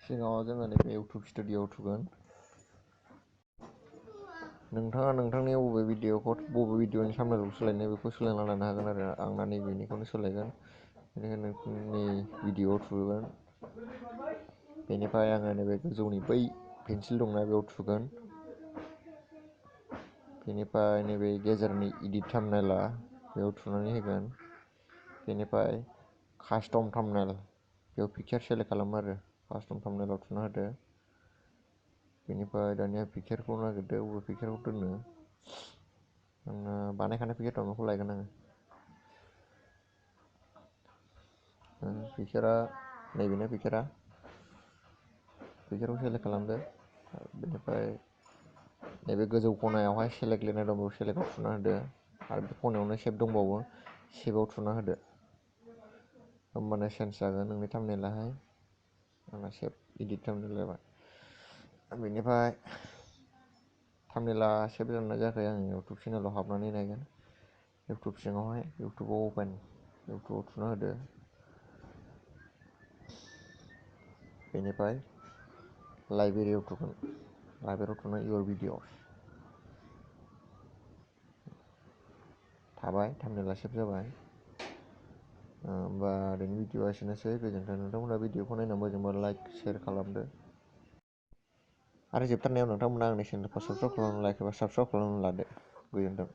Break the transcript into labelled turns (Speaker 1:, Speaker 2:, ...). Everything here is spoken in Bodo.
Speaker 1: सिगाङाव जोङो नैबे इउटुब स्टुडिअ'आव थुगोन। नोंथाङा नोंथांनि बबे भिडिअ'नि सामनेलखौ सोलायनो बेखौ सोलायना लानो हागोन आरो आंना नैबेनिखौनो सोलायगोन। बेनिखायनो नोंथांनि भिडिअ'आव थुगोन। बेनिफ्राय आङो नैबे गोजौनि बै पेन्सिल दंना बेयाव थुगोन। बेनिफ्राय नैबे गेजेरनि इडिट थाम्बनेइला बेयाव थुनानै होगोन। बेनिफ्राय कास्टम थाम्बनेइल बेयाव पिक्चार सेलेक्ट खालामो आरो कास्टम थाम्बनेइलाव थुना होदो। बेनिफ्राय दानिया पिक्चारखौ नागिरदो बबे पिक्चारखौ दोननो। आंना बानायखानाय पिक्चार दं बेखौ लायगोन आङो। पिक्चारा नैबेनो पिक्चारखौ सेलेक्ट खालामदो। बेनिफ्राय नैबे गोजौ खनायावहाय सेलेक्ट लिरनाय दं बेयाव सेलेक्टआव थुना होदो आरो बे खनायावनो सेभ दंबावो सेभआव थुना होदो। होमबानो चेन्ज जागोन नोंनि थाम्बनेइलाहाय। आंना सेभ इडिट थाम्बनेइल जाबाय। बेनिफ्राय थाम्बनेइला सेभ जादोंना जायाखै आं इउटुब चेनेलाव हाबनानै नायगोन। इउटुब सिङावहाय इउटुबाव थुना होदो। बेनिफ्राय लाइब्रेरियाव थुना इयर भिडिअ'स थाबाय थाम्बनेइला सेभ जाबाय। होमबा दिनैनि भिडिअ'आ एसेनोसै। गोजोन्थों। नोंथांमोना भिडिअ'खौ नायना मोजां मोनबा लाइक शेयार खालामदो। आरो जोबथारनायाव नोंथांमोना आंनि चेनेलखौ साबस्क्राइब खालामना लायाखैबा साबस्क्राइब खालामना लादो। गोजोन्थों।